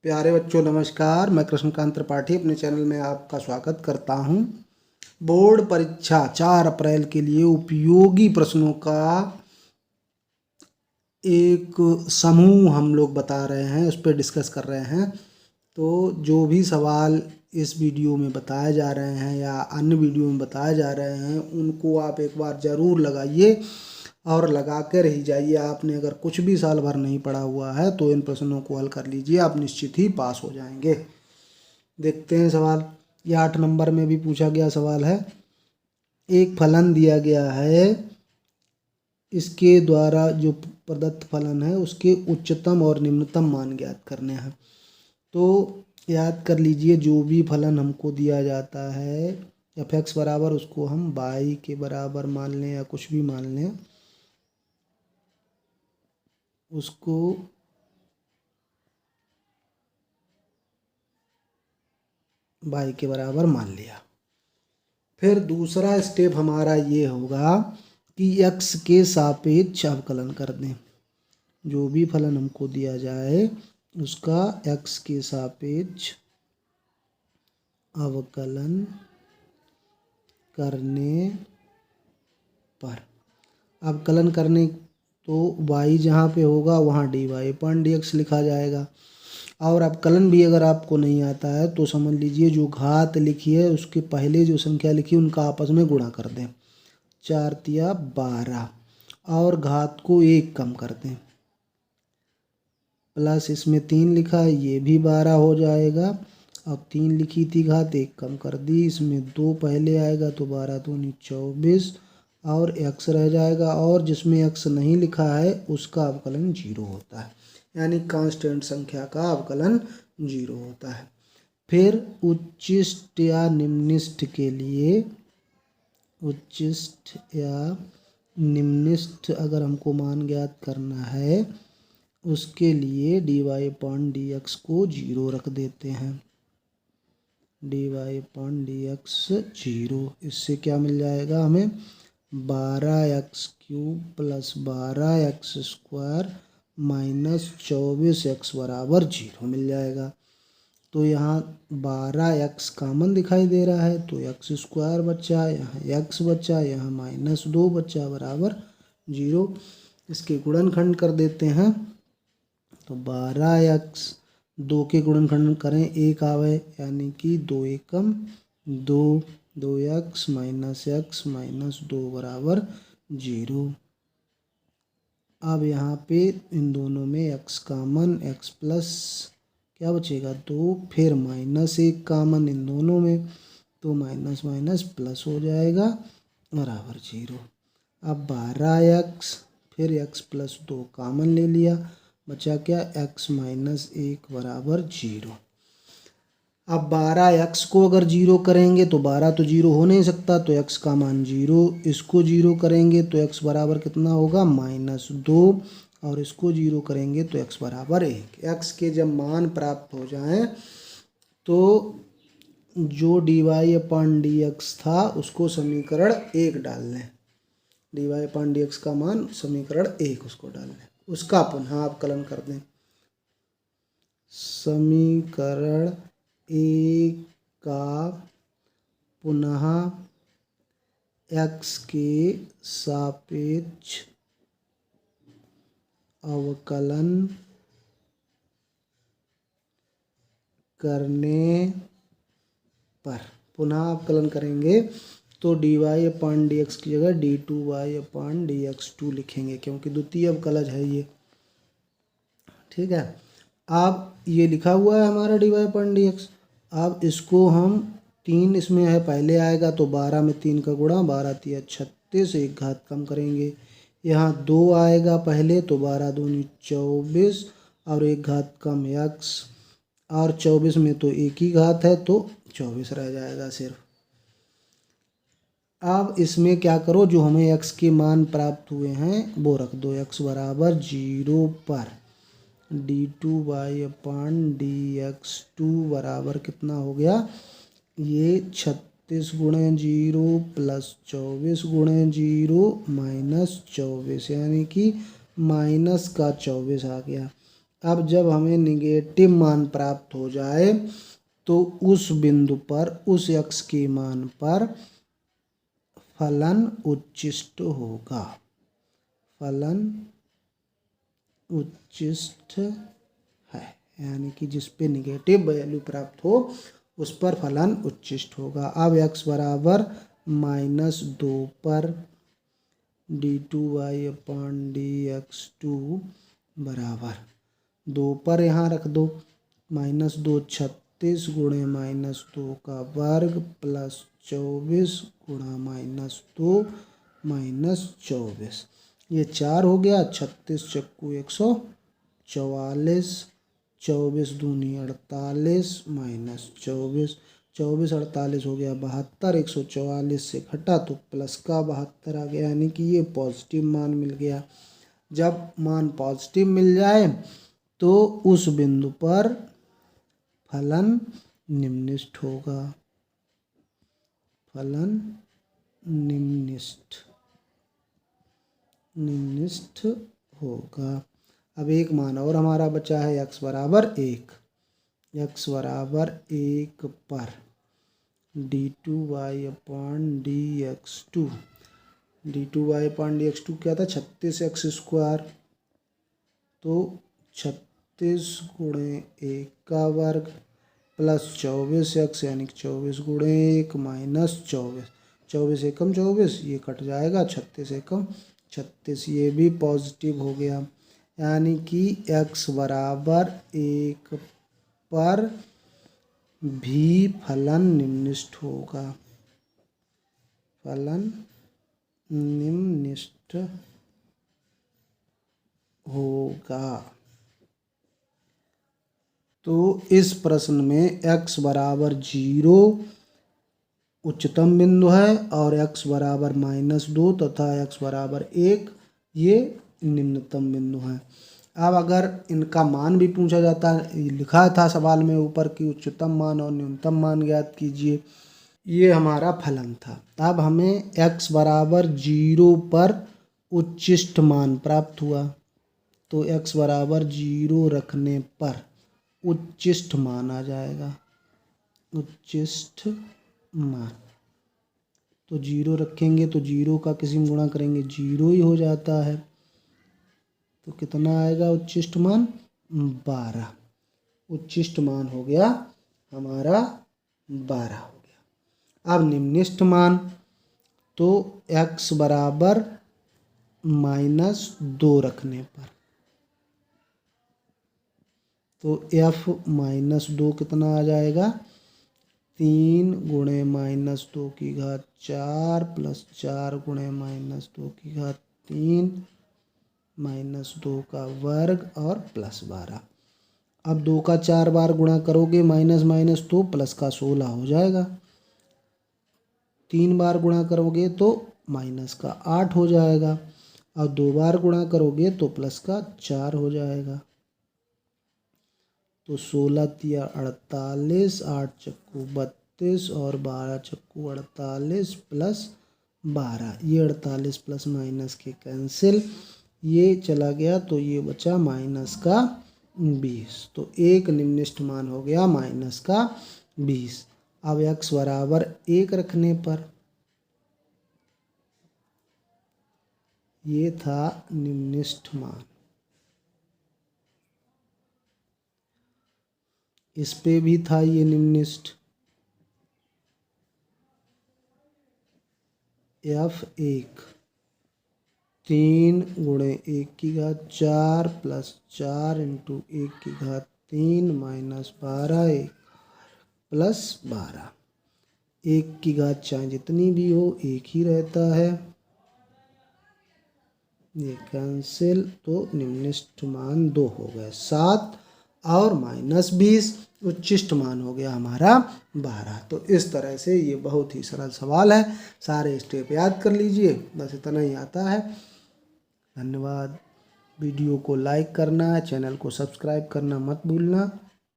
प्यारे बच्चों नमस्कार। मैं कृष्णकांत त्रिपाठी अपने चैनल में आपका स्वागत करता हूं। बोर्ड परीक्षा 4 अप्रैल के लिए उपयोगी प्रश्नों का एक समूह हम लोग बता रहे हैं, उस पर डिस्कस कर रहे हैं। तो जो भी सवाल इस वीडियो में बताए जा रहे हैं या अन्य वीडियो में बताए जा रहे हैं उनको आप एक बार ज़रूर लगाइए और लगा कर ही जाइए। आपने अगर कुछ भी साल भर नहीं पढ़ा हुआ है तो इन प्रश्नों को हल कर लीजिए, आप निश्चित ही पास हो जाएंगे। देखते हैं सवाल। ये 8 नंबर में भी पूछा गया सवाल है। एक फलन दिया गया है, इसके द्वारा जो प्रदत्त फलन है उसके उच्चतम और निम्नतम मान ज्ञात करने हैं। तो याद कर लीजिए, जो भी फलन हमको दिया जाता है f(x) बराबर, उसको हम y के बराबर मान लें या कुछ भी मान लें, उसको y के बराबर मान लिया। फिर दूसरा स्टेप हमारा ये होगा कि x के सापेक्ष अवकलन कर दें। जो भी फलन हमको दिया जाए उसका x के सापेक्ष अवकलन करने पर, अवकलन करने तो y जहाँ पे होगा वहाँ dy/dx लिखा जाएगा। और अवकलन भी अगर आपको नहीं आता है तो समझ लीजिए, जो घात लिखी है उसके पहले जो संख्या लिखी है उनका आपस में गुणा कर दें। 4 तिया 12 और घात को 1 कम कर दें, प्लस इसमें 3 लिखा है, ये भी 12 हो जाएगा। अब 3 लिखी थी घात, 1 कम कर दी, इसमें 2 पहले आएगा तो 12 दूनी 24 और x रह जाएगा। और जिसमें x नहीं लिखा है उसका अवकलन 0 होता है, यानी कांस्टेंट संख्या का अवकलन 0 होता है। फिर उच्चिष्ट या निम्निष्ठ के लिए, उच्चिष्ट या निम्निष्ठ अगर हमको मान ज्ञात करना है उसके लिए dy/dx को 0 रख देते हैं। dy/dx 0, इससे क्या मिल जाएगा हमें? 12x³ plus 12x² minus 24x बराबर 0 मिल जाएगा। तो यहाँ 12x कॉमन दिखाई दे रहा है तो x² बचा, यहाँ x बचा, यहाँ -2 बचा बराबर 0। इसके गुणनखंड कर देते हैं तो 12x 2 के गुणनखंड करें 1 आवे, यानी कि 2 एकम 2, 2x माइनस x माइनस 2 बराबर 0। अब यहाँ पे इन दोनों में x कॉमन, x प्लस क्या बचेगा 2, फिर -1 कॉमन इन दोनों में तो माइनस माइनस प्लस हो जाएगा बराबर 0। अब 12x फिर x प्लस 2 कॉमन ले लिया, बचा क्या x माइनस 1 बराबर 0। अब 12x को अगर 0 करेंगे तो 12 तो 0 हो नहीं सकता, तो x का मान 0, इसको 0 करेंगे तो x बराबर कितना होगा -2 और इसको 0 करेंगे तो x बराबर 1। x के जब मान प्राप्त हो जाएं तो जो dy/dx था उसको समीकरण 1 डाल लें, dy/dx का मान समीकरण 1 उसको डाल लें, उसका पुनः अवकलन कर दें। समीकरण 1 का पुनः x के सापेक्ष अवकलन करने पर, पुनः अवकलन करेंगे तो dy/dx की जगह d2y/dx2 लिखेंगे, क्योंकि द्वितीय अवकलज है ये। ठीक है, अब ये लिखा हुआ है हमारा dy/dx। अब इसको हम 3 इसमें है, पहले आएगा तो 12 में 3 का गुणा, 12 तिया 36, 1 घात कम करेंगे। यहाँ 2 आएगा पहले तो 12 दूनी 24 और 1 घात कम x, और 24 में तो 1 ही घात है तो 24 रह जाएगा सिर्फ। अब इसमें क्या करो, जो हमें x के मान प्राप्त हुए हैं वो रख दो। x बराबर 0 पर d2y/dx2 बराबर कितना हो गया, ये 36 गुणे 0 प्लस 24 गुणे 0 माइनस 24, यानी कि माइनस का 24 आ गया। अब जब हमें निगेटिव मान प्राप्त हो जाए तो उस बिंदु पर उस x के मान पर फलन उच्छिष्ट होगा। फलन उच्छिष्ट है, यानी कि जिस पे निगेटिव वैल्यू प्राप्त हो उस पर फलन उच्छिष्ट होगा। अब x बराबर -2 पर d2y/dx2 बराबर 2 पर यहाँ रख दो, -2 36 गुणे -2 का वर्ग प्लस 24 गुणा -2 -24, ये 4 हो गया। 36 चक्कू 144, 24 दूनी 48 -24, 24 48 हो गया 72, 144 से घटा तो प्लस का 72 आ गया, यानी कि ये पॉजिटिव मान मिल गया। जब मान पॉजिटिव मिल जाए तो उस बिंदु पर फलन निम्निष्ठ होगा। फलन निम्निष्ठ होगा। अब एक मान और हमारा बचा है x बराबर 1। x बराबर 1 पर d2y/dx2, d2y/dx2 क्या था, 36x², तो 36 गुणे 1 का वर्ग प्लस 24x, यानी कि 24 गुणे 1 -24, 24 एकम 24, ये कट जाएगा, 36 एकम 36, ये भी पॉजिटिव हो गया। यानी कि x बराबर 1 पर भी फलन निम्निष्ठ होगा। फलन निम्निष्ठ होगा। तो इस प्रश्न में x बराबर 0 उच्चतम बिंदु है और x बराबर -2 तथा x बराबर 1 ये निम्नतम बिंदु है। अब अगर इनका मान भी पूछा जाता है, लिखा था सवाल में ऊपर कि उच्चतम मान और न्यूनतम मान ज्ञात कीजिए, ये हमारा फलन था। अब हमें x बराबर 0 पर उच्छिष्ट मान प्राप्त हुआ, तो x बराबर 0 रखने पर उच्छिष्ट मान आ जाएगा। उच्छिष्ट मान तो 0 रखेंगे तो 0 का किसी में गुणा करेंगे 0 ही हो जाता है, तो कितना आएगा उच्छिष्ट मान, 12। उच्छिष्ट मान हो गया हमारा 12 हो गया। अब निम्निष्ठ मान, तो x बराबर -2 रखने पर, तो f -2 कितना आ जाएगा, 3 गुणे -2 की घात 4 प्लस 4 गुणे -2 की घात 3 -2 का वर्ग और प्लस 12। अब 2 का 4 बार गुणा करोगे माइनस माइनस तो प्लस का 16 हो जाएगा। 3 बार गुणा करोगे तो माइनस का 8 हो जाएगा और 2 बार गुणा करोगे तो प्लस का 4 हो जाएगा। तो 16 तिया 48, 8 चक्कू 32 और 12 चक्कू 48 प्लस 12, ये 48 प्लस माइनस के कैंसिल, ये चला गया तो ये बचा माइनस का 20। तो एक निम्निष्ठ मान हो गया माइनस का 20। अब x बराबर 1 रखने पर, ये था निम्निष्ठ मान। इस पे भी था ये निम्निष्ठ, f1 3 गुणे 1 की घात 4 प्लस 4 इंटू 1 की घात 3 माइनस 12 1 प्लस 12। 1 की घात चाहे जितनी भी हो 1 ही रहता है, ये कैंसिल, तो निम्निष्ठ मान 2 हो गए 7 और माइनस 20, उच्छिष्ट मान हो गया हमारा 12। तो इस तरह से ये बहुत ही सरल सवाल है, सारे स्टेप याद कर लीजिए, बस इतना ही आता है। धन्यवाद। वीडियो को लाइक करना, चैनल को सब्सक्राइब करना मत भूलना।